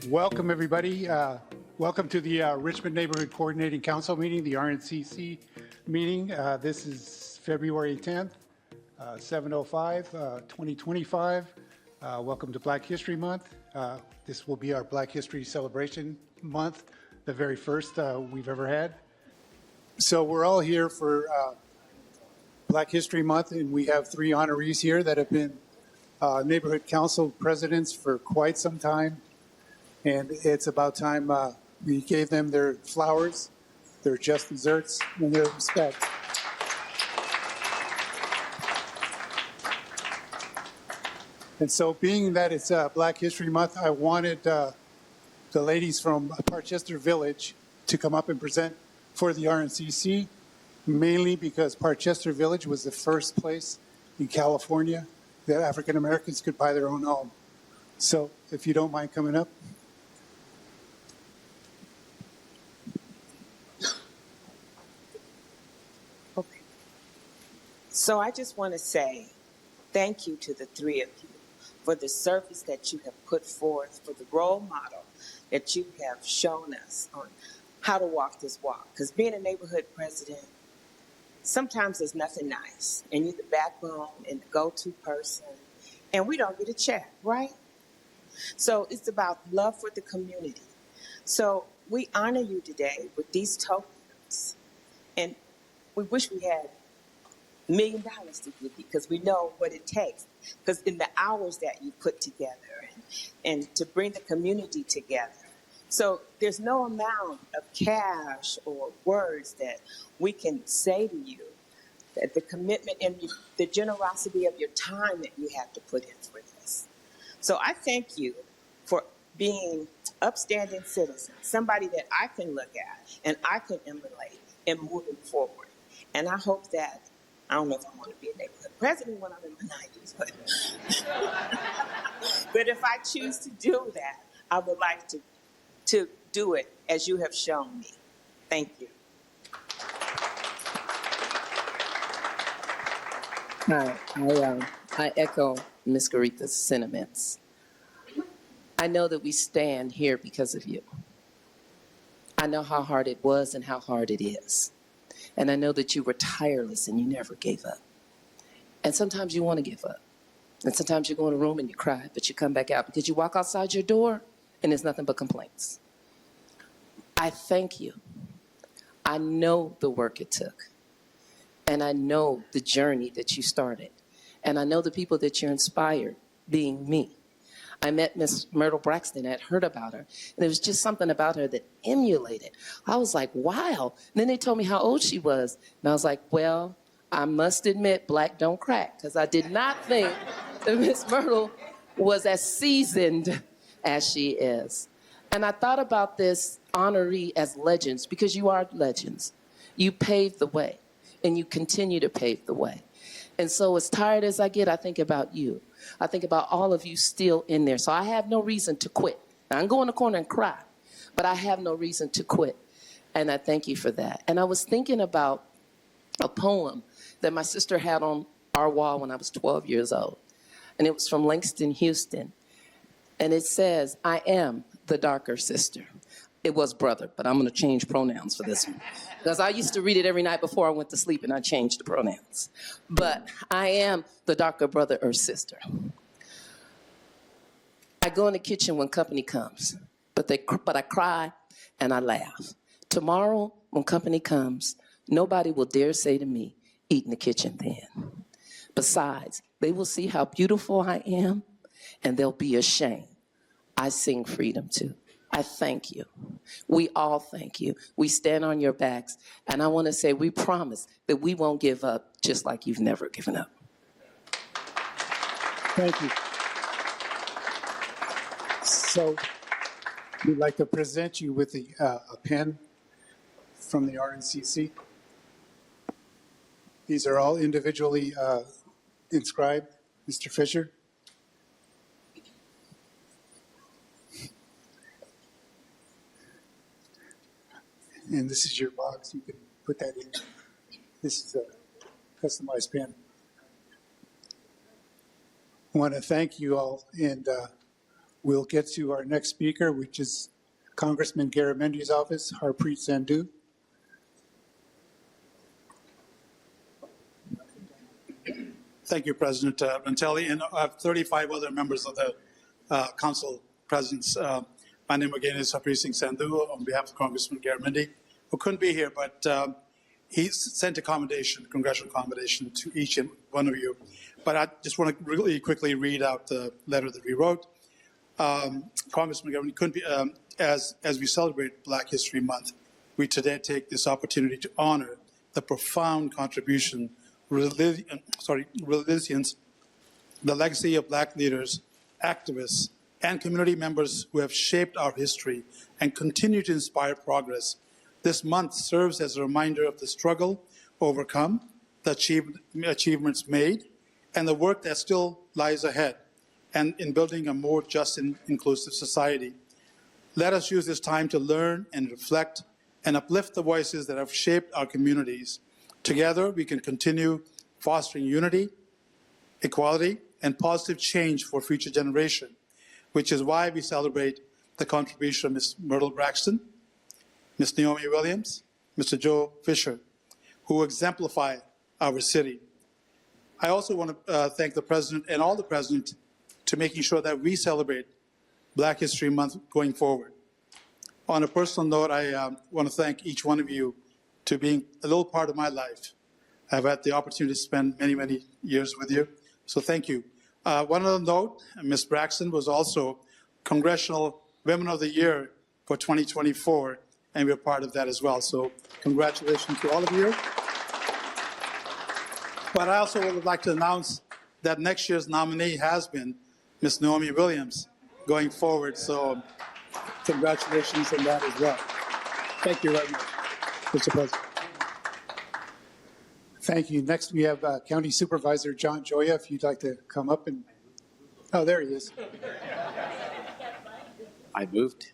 Welcome, everybody. Welcome to the Richmond Neighborhood Coordinating Council meeting, the RNCC meeting. This is February 10th, 7:05, 2025. Welcome to Black History Month. This will be our Black History Celebration Month, the very first we've ever had. So we're all here for Black History Month, and we have three honorees here that have been neighborhood council presidents for quite some time. And it's about time we gave them their flowers, their just desserts, and their respect. And so being that it's Black History Month, I wanted the ladies from Parchester Village to come up and present for the RNCC, mainly because Parchester Village was the first place in California that African Americans could buy their own home. So if you don't mind coming up. So I just want to say thank you to the three of you for the service that you have put forth, for the role model that you have shown us on how to walk this walk. Because being a neighborhood president, sometimes there's nothing nice, and you're the backbone and the go-to person, and we don't get a check, right? So it's about love for the community. So we honor you today with these tokens, and we wish we had $1 million to give you because we know what it takes. Because in the hours that you put together and to bring the community together. So there's no amount of cash or words that we can say to you that the commitment and the generosity of your time that you have to put in for this. So I thank you for being upstanding citizen, somebody that I can look at and I can emulate in moving forward. And I hope that I don't know if I want to be a neighborhood president when I'm in my 90s, but if I choose to do that, I would like to do it as you have shown me. Thank you. Hi, I echo Ms. Garetha's sentiments. I know that we stand here because of you. I know how hard it was and how hard it is. And I know that you were tireless and you never gave up. And sometimes you want to give up. And sometimes you go in a room and you cry, but you come back out because you walk outside your door and there's nothing but complaints. I thank you. I know the work it took. And I know the journey that you started. And I know the people that you inspired, being me. I met Miss Myrtle Braxton. I had heard about her. And there was just something about her that emulated. I was like, wow. And then they told me how old she was. And I was like, well, I must admit, black don't crack. Because I did not think that Miss Myrtle was as seasoned as she is. And I thought about this honoree as legends because you are legends. You paved the way. And you continue to pave the way. And so as tired as I get, I think about you. I think about all of you still in there. So I have no reason to quit. Now, I can go in the corner and cry, but I have no reason to quit. And I thank you for that. And I was thinking about a poem that my sister had on our wall when I was 12 years old. And it was from Langston Huston. And it says, I am the darker sister. It was brother, but I'm going to change pronouns for this one. Because I used to read it every night before I went to sleep, and I changed the pronouns. But I am the darker brother or sister. I go in the kitchen when company comes, but I cry and I laugh. Tomorrow, when company comes, nobody will dare say to me, eat in the kitchen then. Besides, they will see how beautiful I am, and they'll be ashamed. I sing freedom too. I thank you. We all thank you. We stand on your backs. And I want to say we promise that we won't give up just like you've never given up. Thank you. So we'd like to present you with a pen from the RNCC. These are all individually inscribed. Mr. Fisher. And this is your box. You can put that in. This is a customized pen. I want to thank you all and we'll get to our next speaker, which is Congressman Garamendi's office, Harpreet Sandhu. Thank you, President Rantelli, and I have 35 other members of the council presence. My name again is Harpreet Singh Sandhu on behalf of Congressman Garamendi, who couldn't be here, but he sent a congressional commendation to each and one of you. But I just want to really quickly read out the letter that we wrote. Congressman Garamendi couldn't be, as we celebrate Black History Month, we today take this opportunity to honor the profound contribution, resilience, the legacy of Black leaders, activists, and community members who have shaped our history and continue to inspire progress. This month serves as a reminder of the struggle overcome, the achievements made, and the work that still lies ahead, and in building a more just and inclusive society. Let us use this time to learn and reflect and uplift the voices that have shaped our communities. Together, we can continue fostering unity, equality, and positive change for future generations, which is why we celebrate the contribution of Ms. Myrtle Braxton, Ms. Naomi Williams, Mr. Joe Fisher, who exemplify our city. I also want to thank the President and all the Presidents to making sure that we celebrate Black History Month going forward. On a personal note, I want to thank each one of you to being a little part of my life. I've had the opportunity to spend many, many years with you, so thank you. One other note, Ms. Braxton was also Congressional Women of the Year for 2024, and we're part of that as well. So congratulations to all of you. But I also would like to announce that next year's nominee has been Ms. Naomi Williams going forward. So congratulations on that as well. Thank you very much, Mr. President. Thank you. Next, we have County Supervisor John Joya, if you'd like to come up and, oh, there he is. I moved.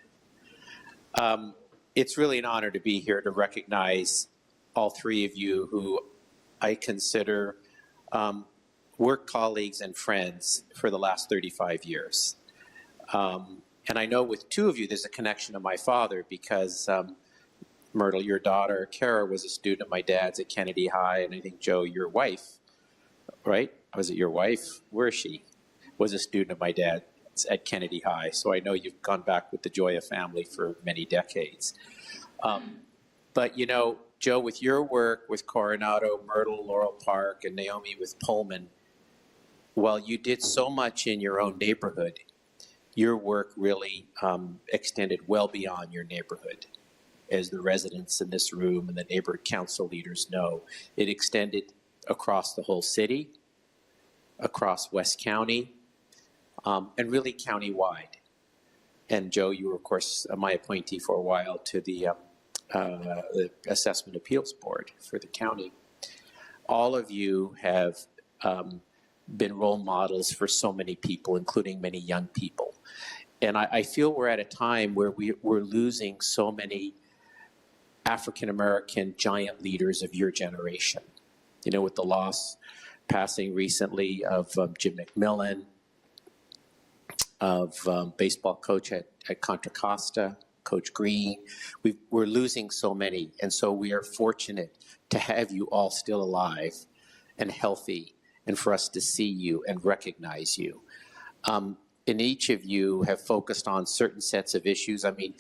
It's really an honor to be here to recognize all three of you who I consider work colleagues and friends for the last 35 years. And I know with two of you, there's a connection to my father because Myrtle, your daughter, Kara, was a student of my dad's at Kennedy High, and I think, Joe, your wife, right? Was it your wife? Where is she? Was a student of my dad's at Kennedy High, so I know you've gone back with the Joya family for many decades. But, you know, Joe, with your work with Coronado, Myrtle, Laurel Park, and Naomi with Pullman, while you did so much in your own neighborhood, your work really extended well beyond your neighborhood. As the residents in this room and the neighborhood council leaders know, it extended across the whole city, across West County, and really county-wide. And Joe, you were, of course, my appointee for a while to the Assessment Appeals Board for the county. All of you have been role models for so many people, including many young people. And I feel we're at a time where we're losing so many African-American giant leaders of your generation. You know, with the loss passing recently of Jim McMillan, of baseball coach at Contra Costa, Coach Green. We're losing so many, and so we are fortunate to have you all still alive and healthy, and for us to see you and recognize you. And each of you have focused on certain sets of issues. I mean,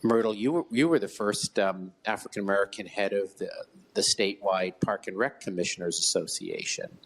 Myrtle, you were the first African-American head of the statewide Park and Rec Commissioners Association,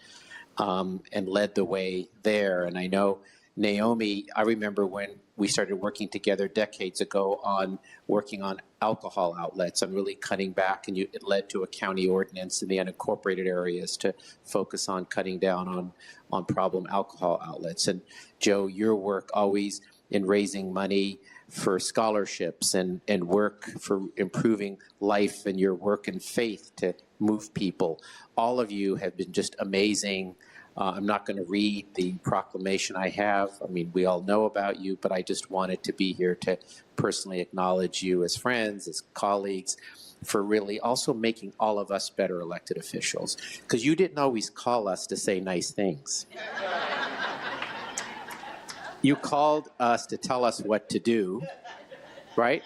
and led the way there. And I know, Naomi, I remember when we started working together decades ago on working on alcohol outlets and really cutting back, and it led to a county ordinance in the unincorporated areas to focus on cutting down on problem alcohol outlets. And Joe, your work always in raising money for scholarships and work for improving life, and your work and faith to move people. All of you have been just amazing. I'm not going to read the proclamation I have. I mean, we all know about you, but I just wanted to be here to personally acknowledge you as friends, as colleagues, for really also making all of us better elected officials. Because you didn't always call us to say nice things. You called us to tell us what to do, right?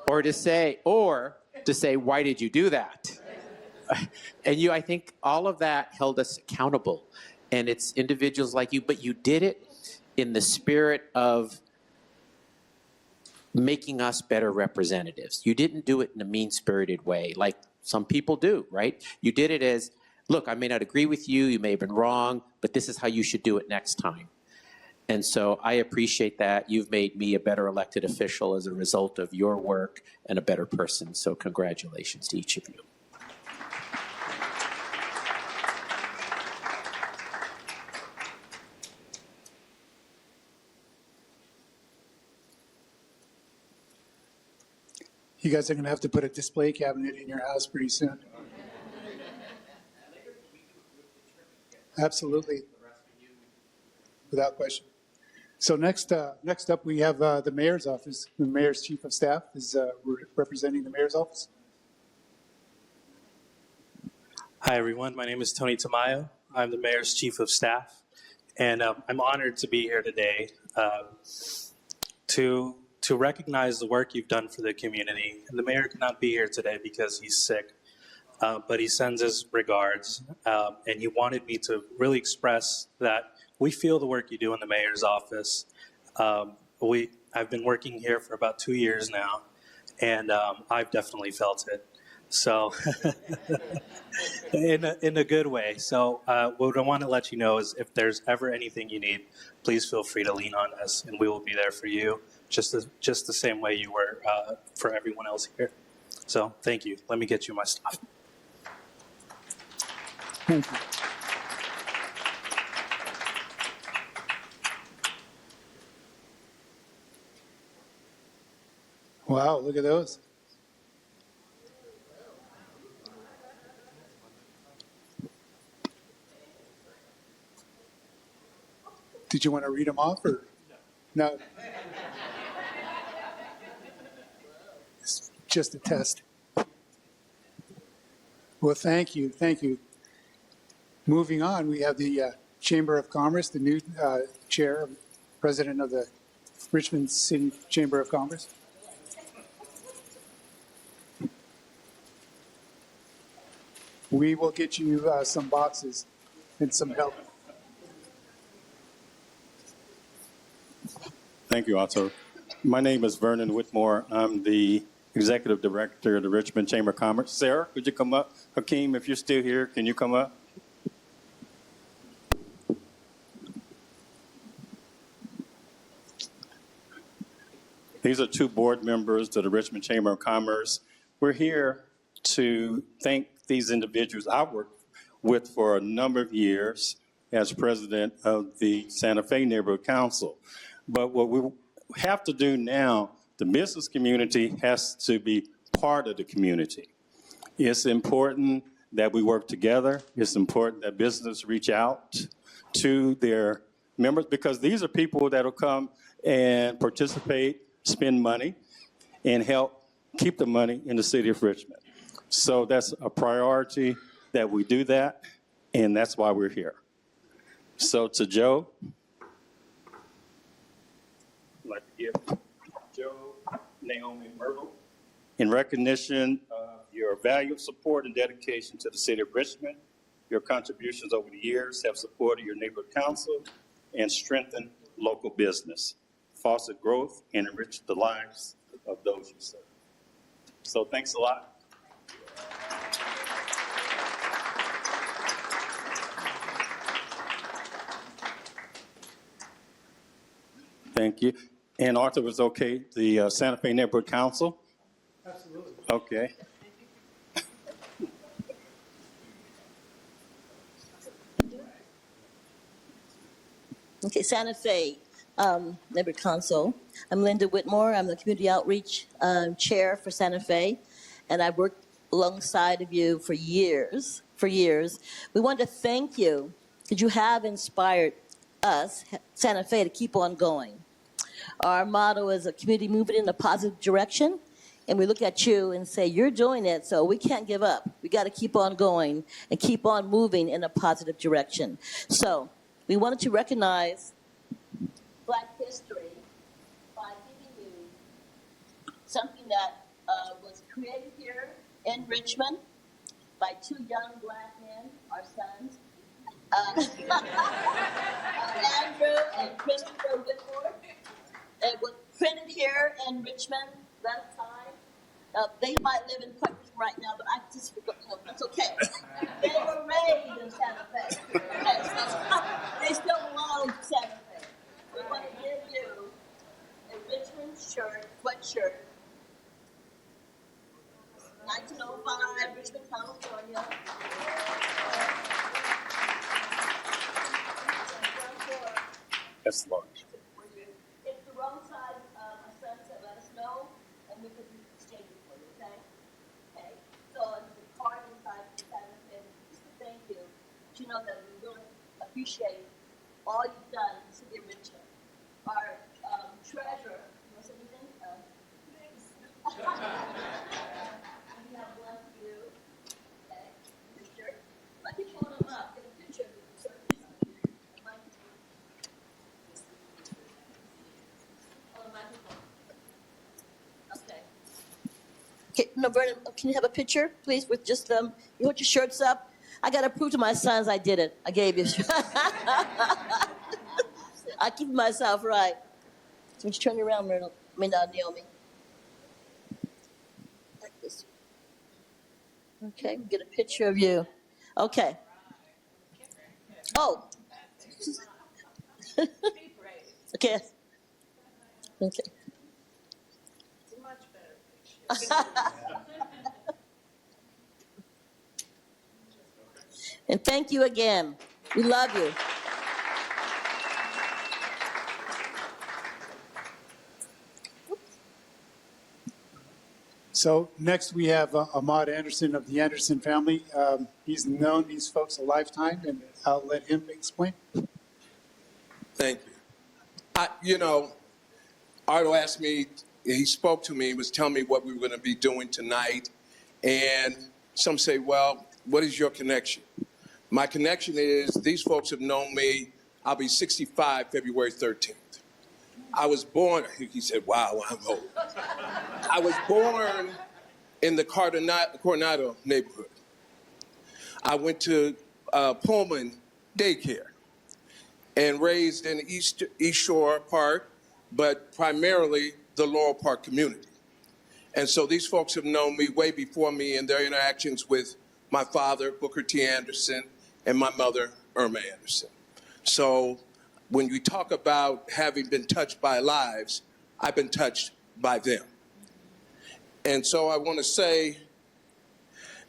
Or to say, why did you do that? And I think all of that held us accountable. And it's individuals like you, but you did it in the spirit of making us better representatives. You didn't do it in a mean-spirited way like some people do, right? You did it as, look, I may not agree with you, you may have been wrong, but this is how you should do it next time. And so I appreciate that. You've made me a better elected official as a result of your work and a better person. So congratulations to each of you. You guys are going to have to put a display cabinet in your house pretty soon. Absolutely. Without question. So next up, we have the mayor's office. The mayor's chief of staff is representing the mayor's office. Hi, everyone. My name is Tony Tamayo. I'm the mayor's chief of staff, and I'm honored to be here today to recognize the work you've done for the community. And the mayor could not be here today because he's sick, but he sends his regards, and he wanted me to really express that we feel the work you do in the mayor's office. I've been working here for about 2 years now, and I've definitely felt it. So, in a good way. So, what I want to let you know is if there's ever anything you need, please feel free to lean on us, and we will be there for you, just the same way you were for everyone else here. So, thank you. Let me get you my stuff. Thank you. Wow, look at those. Did you want to read them off or? No. It's just a test. Well, thank you. Thank you. Moving on, we have the Chamber of Commerce, the new chair, president of the Richmond City Chamber of Commerce. We will get you some boxes and some help. Thank you, Otto. My name is Vernon Whitmore. I'm the Executive Director of the Richmond Chamber of Commerce. Sarah, could you come up? Hakeem, if you're still here, can you come up? These are two board members of the Richmond Chamber of Commerce. We're here to thank these individuals I worked with for a number of years as president of the Santa Fe Neighborhood Council. But what we have to do now, the business community has to be part of the community. It's important that we work together. It's important that business reach out to their members because these are people that will come and participate, spend money, and help keep the money in the city of Richmond. So that's a priority that we do that, and that's why we're here. So to Joe, I'd like to give Joe, Naomi, and Myrtle, in recognition of your valued support and dedication to the city of Richmond. Your contributions over the years have supported your neighborhood council and strengthened local business, fostered growth, and enriched the lives of those you serve. So thanks a lot. Thank you. And Arthur was okay, the Santa Fe Neighborhood Council? Absolutely. Okay. Okay, Santa Fe Neighborhood Council. I'm Linda Whitmore. I'm the Community Outreach Chair for Santa Fe, and I've worked alongside of you for years. We want to thank you because you have inspired us, Santa Fe, to keep on going. Our motto is a community moving in a positive direction, and we look at you and say, you're doing it, so we can't give up. We got to keep on going and keep on moving in a positive direction. So we wanted to recognize Black history by giving you something that was created here in Richmond by two young black men, our sons, Andrew and Christopher Whitmore. It was printed here in Richmond last time. They might live in Puerto right now, but I just, that's okay. They were raised in Santa Fe. Okay, so they still belong to Santa Fe. We want to give you a Richmond shirt, sweatshirt, 1905, Richmond, California. That's large. If the wrong side, my son said, let us know, and we could exchange it for you, okay? Okay. So the card inside the Santa Fe, just to thank you. But you know that we really appreciate all you've done in the city of Richmond. Our treasurer, you want to say anything? We have one for you. Okay. Your shirt. Let me pull them up. Get a picture of you, sir. Okay. Okay, no, Vernon, can you have a picture, please, with just you hold your shirts up? I got to prove to my sons I did it. I gave you. I keep myself right. So would you turn around, Myrtle? Naomi. Like this. Okay, get a picture of you. Okay. Oh. Okay. Okay. And thank you again. We love you. So next we have Ahmad Anderson of the Anderson family. He's known these folks a lifetime, and I'll let him explain. Thank you. Ardo asked me, he spoke to me, was telling me what we were going to be doing tonight. And some say, well, what is your connection? My connection is these folks have known me. I'll be 65 February 13th. I was born, he said, wow, I'm old. I was born in the Coronado neighborhood. I went to Pullman daycare and raised in East Shore Park, but primarily the Laurel Park community. And so these folks have known me way before me in their interactions with my father, Booker T. Anderson, and my mother, Irma Anderson. So when we talk about having been touched by lives, I've been touched by them. And so I want to say,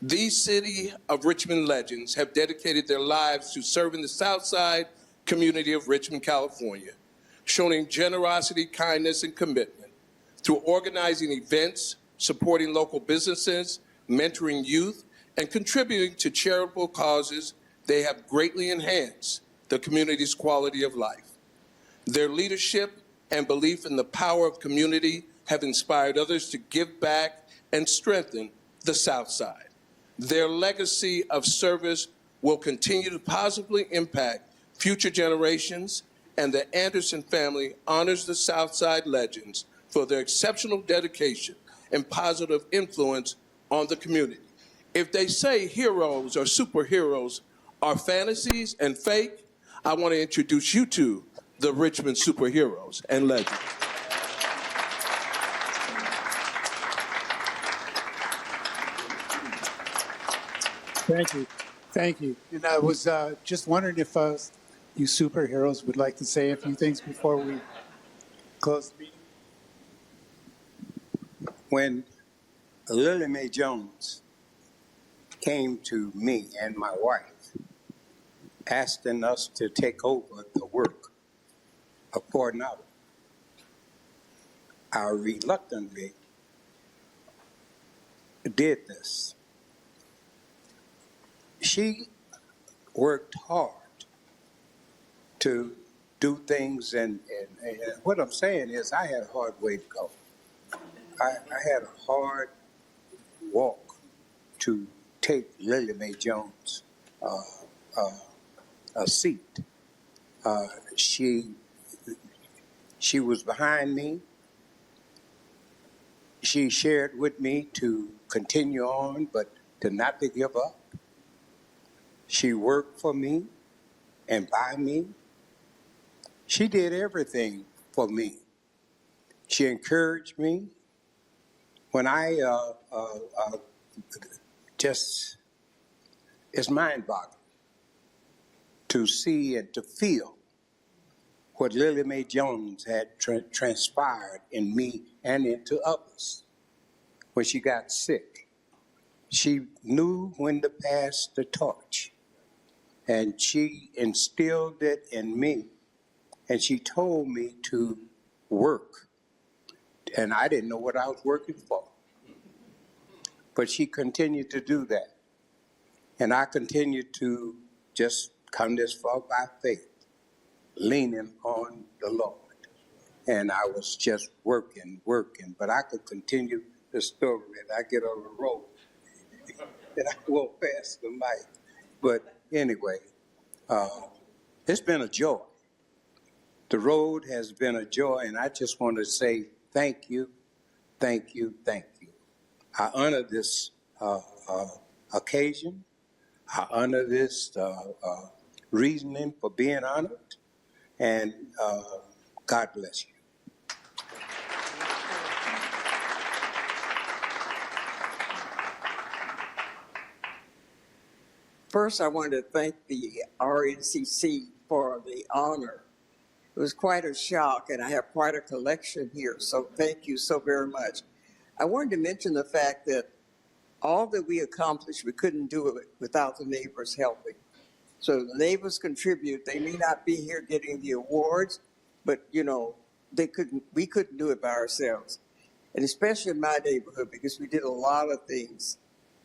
these City of Richmond legends have dedicated their lives to serving the Southside community of Richmond, California, showing generosity, kindness, and commitment through organizing events, supporting local businesses, mentoring youth, and contributing to charitable causes. They have greatly enhanced the community's quality of life. Their leadership and belief in the power of community have inspired others to give back and strengthen the South Side. Their legacy of service will continue to positively impact future generations, and the Anderson family honors the South Side legends for their exceptional dedication and positive influence on the community. If they say heroes or superheroes are fantasies and fake, I want to introduce you to the Richmond superheroes and legends. Thank you. Thank you. And I was just wondering if you superheroes would like to say a few things before we close the meeting. When Lily Mae Jones came to me and my wife asking us to take over the work of Coronado, I reluctantly did this. She worked hard to do things, and what I'm saying is I had a hard way to go. I had a hard walk to take Lily Mae Jones a seat. She She was behind me. She shared with me to continue on, but to not to give up. She worked for me and by me. She did everything for me. She encouraged me when I just, it's mind-boggling to see and to feel what Lily Mae Jones had transpired in me and into others when she got sick. She knew when to pass the torch, and she instilled it in me, and she told me to work, and I didn't know what I was working for. But she continued to do that, and I continued to just come this far by faith, leaning on the Lord. And I was just working, but I could continue the story, and I get on the road, and I won't pass the mic. But anyway, it's been a joy. The road has been a joy, and I just want to say thank you, thank you, thank you. I honor this occasion. I honor this reasoning for being honored, and God bless you. First, I wanted to thank the RNCC for the honor. It was quite a shock, and I have quite a collection here, so thank you so very much. I wanted to mention the fact that all that we accomplished, we couldn't do it without the neighbors helping. So the neighbors contribute. They may not be here getting the awards, but we couldn't do it by ourselves. And especially in my neighborhood, because we did a lot of things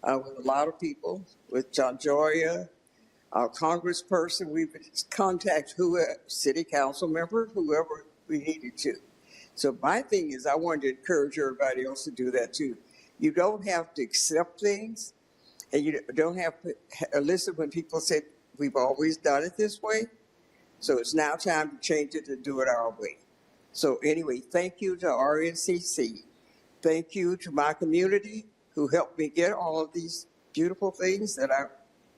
with a lot of people, with John Joya, our congressperson. We would contact whoever, city council member, whoever we needed to. So my thing is, I wanted to encourage everybody else to do that too. You don't have to accept things, and you don't have to listen when people say, we've always done it this way. So it's now time to change it and do it our way. So anyway, thank you to RNCC. Thank you to my community who helped me get all of these beautiful things that I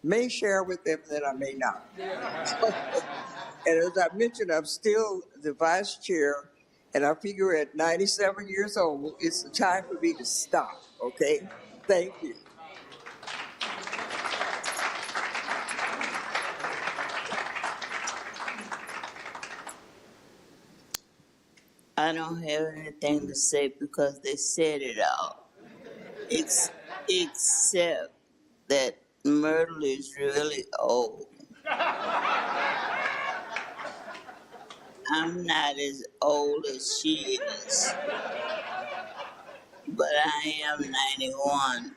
may share with them, that I may not. And as I mentioned, I'm still the vice chair, and I figure at 97 years old, it's the time for me to stop, okay? Thank you. I don't have anything to say because they said it all. Except that Myrtle is really old. I'm not as old as she is, but I am 91.